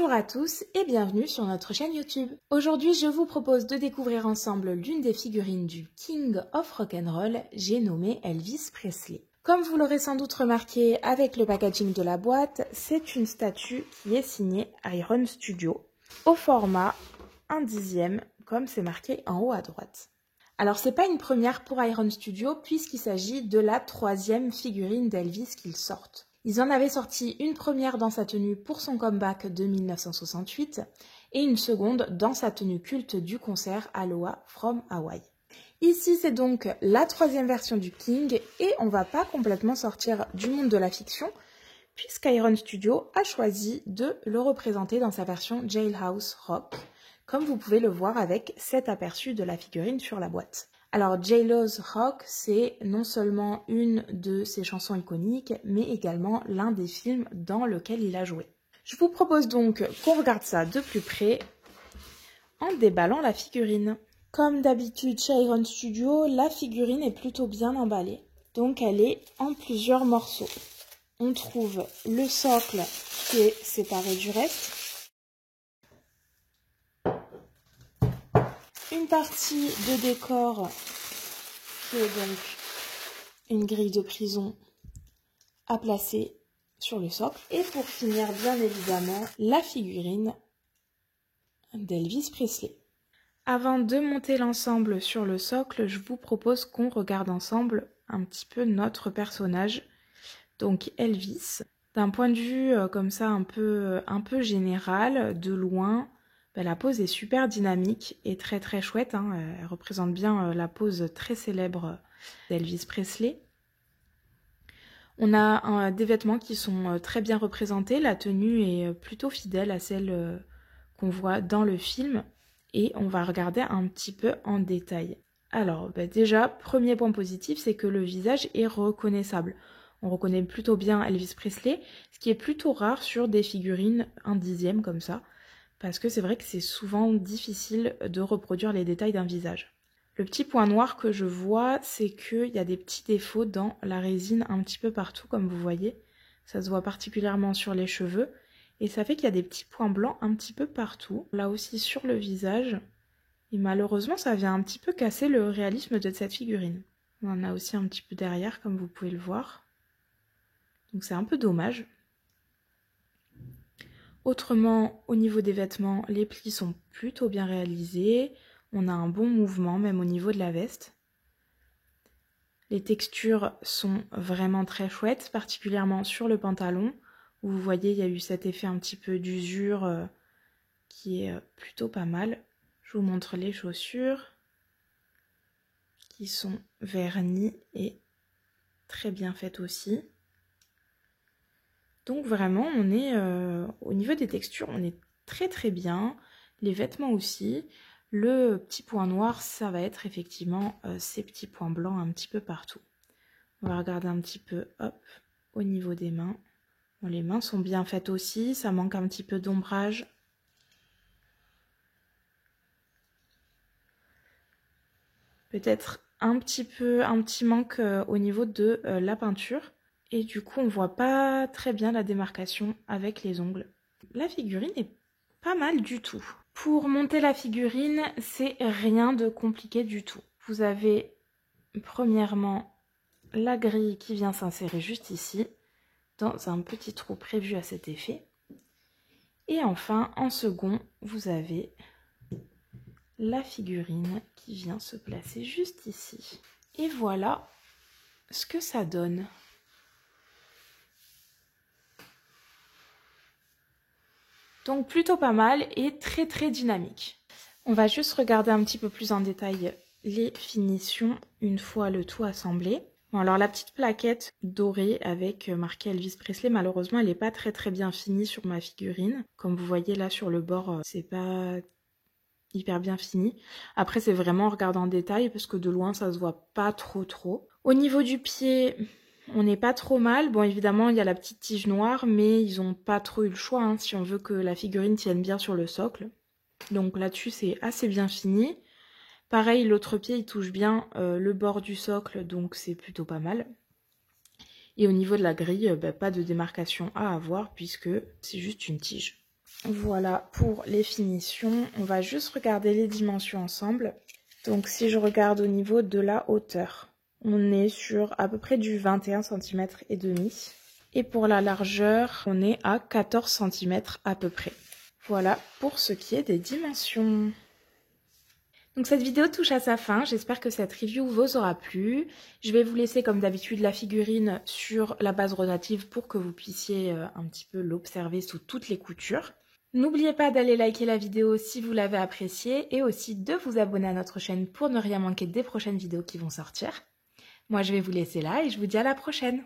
Bonjour à tous et bienvenue sur notre chaîne YouTube. Aujourd'hui, je vous propose de découvrir ensemble l'une des figurines du King of Rock'n'Roll, j'ai nommé Elvis Presley. Comme vous l'aurez sans doute remarqué avec le packaging de la boîte, c'est une statue qui est signée Iron Studio, au format 1/10, comme c'est marqué en haut à droite. Alors c'est pas une première pour Iron Studio puisqu'il s'agit de la 3e figurine d'Elvis qu'ils sortent. Ils en avaient sorti une première dans sa tenue pour son comeback de 1968 et une seconde dans sa tenue culte du concert Aloha from Hawaii. Ici c'est donc la 3e version du King et on va pas complètement sortir du monde de la fiction puisqu'Iron Studio a choisi de le représenter dans sa version Jailhouse Rock, comme vous pouvez le voir avec cet aperçu de la figurine sur la boîte. Alors Jailhouse Rock, c'est non seulement une de ses chansons iconiques, mais également l'un des films dans lequel il a joué. Je vous propose donc qu'on regarde ça de plus près en déballant la figurine. Comme d'habitude chez Iron Studio, la figurine est plutôt bien emballée, donc elle est en plusieurs morceaux. On trouve le socle qui est séparé du reste, une partie de décor qui est donc une grille de prison à placer sur le socle. Et pour finir, bien évidemment, la figurine d'Elvis Presley. Avant de monter l'ensemble sur le socle, je vous propose qu'on regarde ensemble un petit peu notre personnage, donc Elvis. D'un point de vue comme ça un peu général, de loin, la pose est super dynamique et très très chouette, hein. Elle représente bien la pose très célèbre d'Elvis Presley. On a des vêtements qui sont très bien représentés, la tenue est plutôt fidèle à celle qu'on voit dans le film et on va regarder un petit peu en détail. Alors déjà, premier point positif, c'est que le visage est reconnaissable. On reconnaît plutôt bien Elvis Presley, ce qui est plutôt rare sur des figurines 1/10 comme ça, parce que c'est vrai que c'est souvent difficile de reproduire les détails d'un visage. Le petit point noir que je vois, c'est qu'il y a des petits défauts dans la résine un petit peu partout, comme vous voyez. Ça se voit particulièrement sur les cheveux, et ça fait qu'il y a des petits points blancs un petit peu partout, là aussi sur le visage. Et malheureusement, ça vient un petit peu casser le réalisme de cette figurine. On en a aussi un petit peu derrière, comme vous pouvez le voir. Donc c'est un peu dommage. Autrement, au niveau des vêtements, les plis sont plutôt bien réalisés. On a un bon mouvement, même au niveau de la veste. Les textures sont vraiment très chouettes, particulièrement sur le pantalon, où vous voyez, il y a eu cet effet un petit peu d'usure qui est plutôt pas mal. Je vous montre les chaussures, qui sont vernies et très bien faites aussi. Donc vraiment, on est au niveau des textures, on est très très bien. Les vêtements aussi. Le petit point noir, ça va être effectivement ces petits points blancs un petit peu partout. On va regarder un petit peu, hop, au niveau des mains. Bon, les mains sont bien faites aussi, ça manque un petit peu d'ombrage. Peut-être un petit manque au niveau de la peinture. Et du coup, on voit pas très bien la démarcation avec les ongles. La figurine est pas mal du tout. Pour monter la figurine, c'est rien de compliqué du tout. Vous avez premièrement la grille qui vient s'insérer juste ici, dans un petit trou prévu à cet effet. Et enfin, en second, vous avez la figurine qui vient se placer juste ici. Et voilà ce que ça donne. Donc plutôt pas mal et très très dynamique. On va juste regarder un petit peu plus en détail les finitions une fois le tout assemblé. Bon, alors la petite plaquette dorée avec marqué Elvis Presley, malheureusement elle n'est pas très très bien finie sur ma figurine. Comme vous voyez là sur le bord, c'est pas hyper bien fini. Après c'est vraiment en regardant en détail parce que de loin ça se voit pas trop. Au niveau du pied, on n'est pas trop mal. Bon, évidemment, il y a la petite tige noire, mais ils n'ont pas trop eu le choix hein, si on veut que la figurine tienne bien sur le socle. Donc là-dessus, c'est assez bien fini. Pareil, l'autre pied, il touche bien le bord du socle, donc c'est plutôt pas mal. Et au niveau de la grille, pas de démarcation à avoir, puisque c'est juste une tige. Voilà pour les finitions. On va juste regarder les dimensions ensemble. Donc si je regarde au niveau de la hauteur, on est sur à peu près du 21 cm et demi. Et pour la largeur, on est à 14 cm à peu près. Voilà pour ce qui est des dimensions. Donc cette vidéo touche à sa fin, j'espère que cette review vous aura plu. Je vais vous laisser comme d'habitude la figurine sur la base rotative pour que vous puissiez un petit peu l'observer sous toutes les coutures. N'oubliez pas d'aller liker la vidéo si vous l'avez appréciée et aussi de vous abonner à notre chaîne pour ne rien manquer des prochaines vidéos qui vont sortir. Moi je vais vous laisser là et je vous dis à la prochaine.